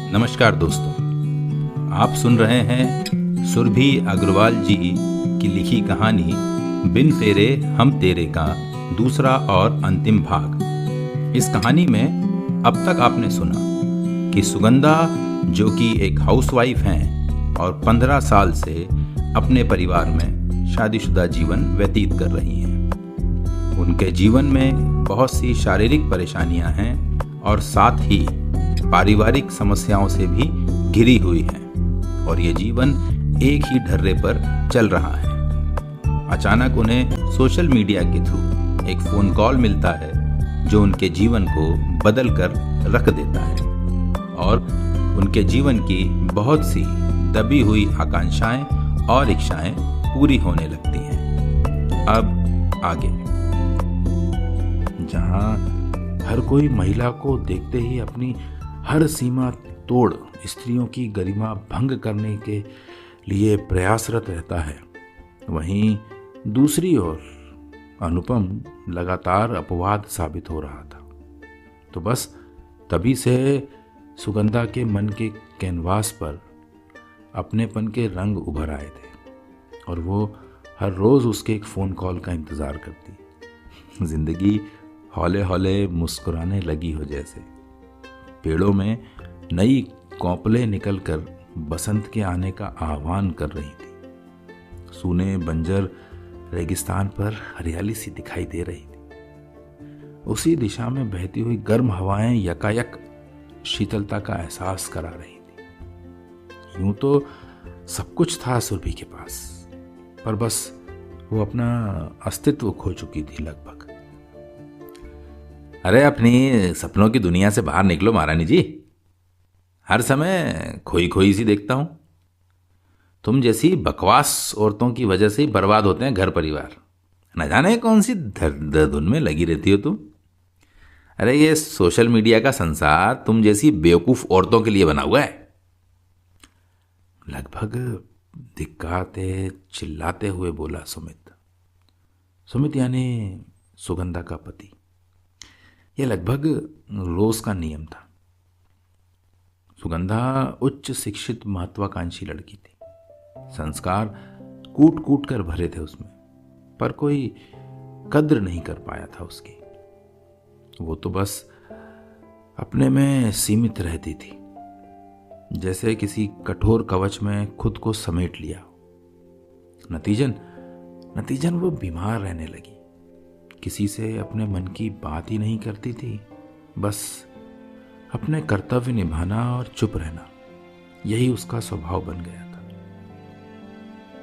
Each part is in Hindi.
नमस्कार दोस्तों, आप सुन रहे हैं सुरभि अग्रवाल जी की लिखी कहानी बिन तेरे हम तेरे का दूसरा और अंतिम भाग। इस कहानी में अब तक आपने सुना कि सुगंधा, जो कि एक हाउसवाइफ हैं और 15 साल से अपने परिवार में शादीशुदा जीवन व्यतीत कर रही हैं। उनके जीवन में बहुत सी शारीरिक परेशानियां हैं और साथ ही पारिवारिक समस्याओं से भी घिरी हुई है और ये जीवन एक ही ढर्रे पर चल रहा है। अचानक उन्हें सोशल मीडिया के थ्रू एक फ़ोन कॉल मिलता है जो उनके जीवन को बदल कर रख देता है और उनके जीवन की बहुत सी दबी हुई आकांक्षाएं और इच्छाएं पूरी होने लगती हैं। अब आगे। जहां हर कोई महिला को देखते ही अपनी हर सीमा तोड़ स्त्रियों की गरिमा भंग करने के लिए प्रयासरत रहता है, वहीं दूसरी ओर अनुपम लगातार अपवाद साबित हो रहा था। तो बस तभी से सुगंधा के मन के कैनवास पर अपनेपन के रंग उभर आए थे और वो हर रोज़ उसके एक फ़ोन कॉल का इंतज़ार करती। ज़िंदगी हौले हौले मुस्कुराने लगी हो जैसे। पेड़ों में नई कौपले निकलकर बसंत के आने का आह्वान कर रही थी। सूने बंजर रेगिस्तान पर हरियाली सी दिखाई दे रही थी। उसी दिशा में बहती हुई गर्म हवाएं यकायक शीतलता का एहसास करा रही थी। यूं तो सब कुछ था सुरभि के पास, पर बस वो अपना अस्तित्व खो चुकी थी लगभग। अरे अपनी सपनों की दुनिया से बाहर निकलो महारानी जी। हर समय खोई खोई सी देखता हूं। तुम जैसी बकवास औरतों की वजह से ही बर्बाद होते हैं घर परिवार। न जाने कौन सी धुन में लगी रहती हो तुम। अरे ये सोशल मीडिया का संसार तुम जैसी बेवकूफ औरतों के लिए बना हुआ है। लगभग धिक्काते चिल्लाते हुए बोला सुमित यानी सुगंधा का पति। यह लगभग रोज का नियम था। सुगंधा उच्च शिक्षित महत्वाकांक्षी लड़की थी। संस्कार कूट कूट कर भरे थे उसमें, पर कोई कद्र नहीं कर पाया था उसकी। वो तो बस अपने में सीमित रहती थी, जैसे किसी कठोर कवच में खुद को समेट लिया। नतीजन वो बीमार रहने लगी। किसी से अपने मन की बात ही नहीं करती थी। बस अपने कर्तव्य निभाना और चुप रहना, यही उसका स्वभाव बन गया था।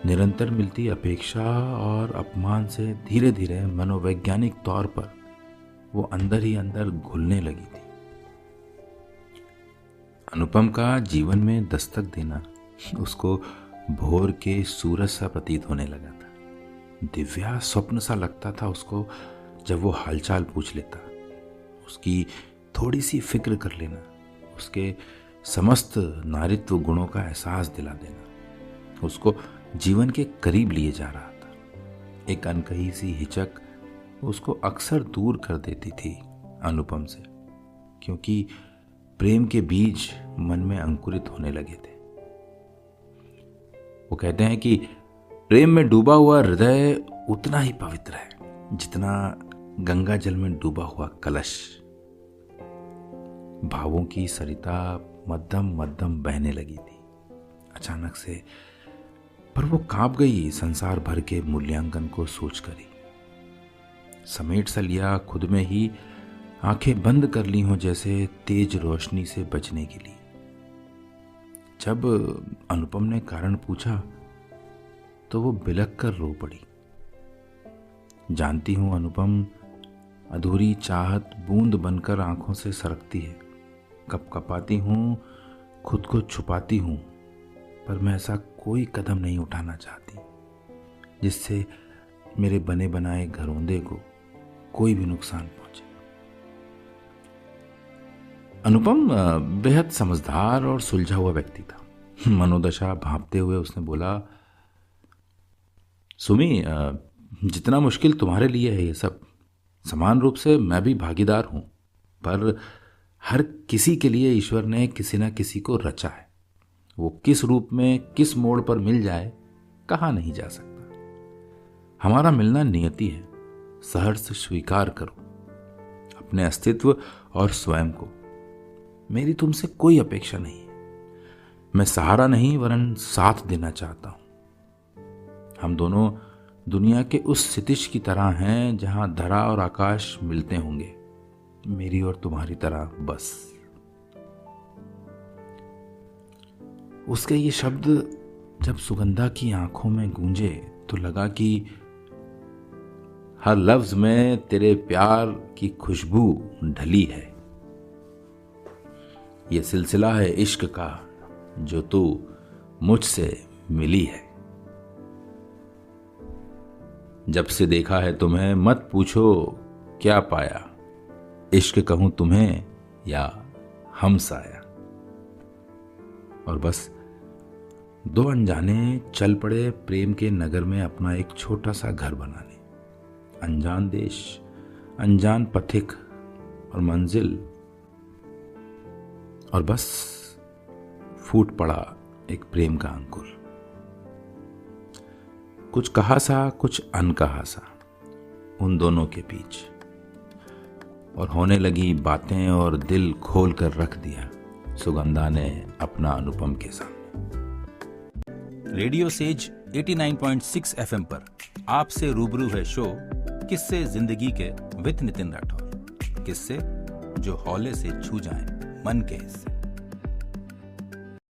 निरंतर मिलती अपेक्षा और अपमान से धीरे धीरे मनोवैज्ञानिक तौर पर वो अंदर ही अंदर घुलने लगी थी। अनुपम का जीवन में दस्तक देना उसको भोर के सूरज सा प्रतीत होने लगा था। दिव्या स्वप्न सा लगता था उसको जब वो हालचाल पूछ लेता, उसकी थोड़ी सी फिक्र कर लेना, उसके समस्त नारित्व गुणों का एहसास दिला देना उसको जीवन के करीब लिए जा रहा था। एक अनकही सी हिचक उसको अक्सर दूर कर देती थी अनुपम से, क्योंकि प्रेम के बीज मन में अंकुरित होने लगे थे। वो कहते हैं कि प्रेम में डूबा हुआ हृदय उतना ही पवित्र है जितना गंगा जल में डूबा हुआ कलश। भावों की सरिता मध्यम मध्यम बहने लगी थी अचानक से, पर वो कांप गई संसार भर के मूल्यांकन को सोचकर ही। समेट सा लिया खुद में ही, आंखें बंद कर ली हों जैसे तेज रोशनी से बचने के लिए। जब अनुपम ने कारण पूछा तो वो बिलख कर रो पड़ी। जानती हूं अनुपम, अधूरी चाहत बूंद बनकर आंखों से सरकती है। कपकपाती हूं, खुद को छुपाती हूं, पर मैं ऐसा कोई कदम नहीं उठाना चाहती जिससे मेरे बने बनाए घरौंदे को कोई भी नुकसान पहुंचे। अनुपम बेहद समझदार और सुलझा हुआ व्यक्ति था। मनोदशा भांपते हुए उसने बोला, सुमी, जितना मुश्किल तुम्हारे लिए है ये सब, समान रूप से मैं भी भागीदार हूं, पर हर किसी के लिए ईश्वर ने किसी न किसी को रचा है। वो किस रूप में किस मोड़ पर मिल जाए कहा नहीं जा सकता। हमारा मिलना नियति है। सहर्ष स्वीकार करो अपने अस्तित्व और स्वयं को। मेरी तुमसे कोई अपेक्षा नहीं है। मैं सहारा नहीं वरन साथ देना चाहता हूं। हम दोनों दुनिया के उस क्षितिज की तरह हैं जहां धरा और आकाश मिलते होंगे, मेरी और तुम्हारी तरह बस। उसके ये शब्द जब सुगंधा की आंखों में गूंजे तो लगा कि हर लफ्ज में तेरे प्यार की खुशबू ढली है। ये सिलसिला है इश्क का जो तू मुझसे मिली है। जब से देखा है तुम्हें मत पूछो क्या पाया, इश्क कहूं तुम्हें या हमसाया। और बस दो अनजाने चल पड़े प्रेम के नगर में अपना एक छोटा सा घर बनाने। अनजान देश, अनजान पथिक और मंजिल, और बस फूट पड़ा एक प्रेम का अंकुर। कुछ कहा सा कुछ अनकहा सा उन दोनों के बीच, और होने लगी बातें और दिल खोल कर रख दिया सुगंधा ने अपना अनुपम के सामने। रेडियो सेज 89.6 FM पर आपसे रूबरू है शो किस्से जिंदगी के विद नितिन राठौर। किस्से जो हौले से छू जाएं मन के हिस्से।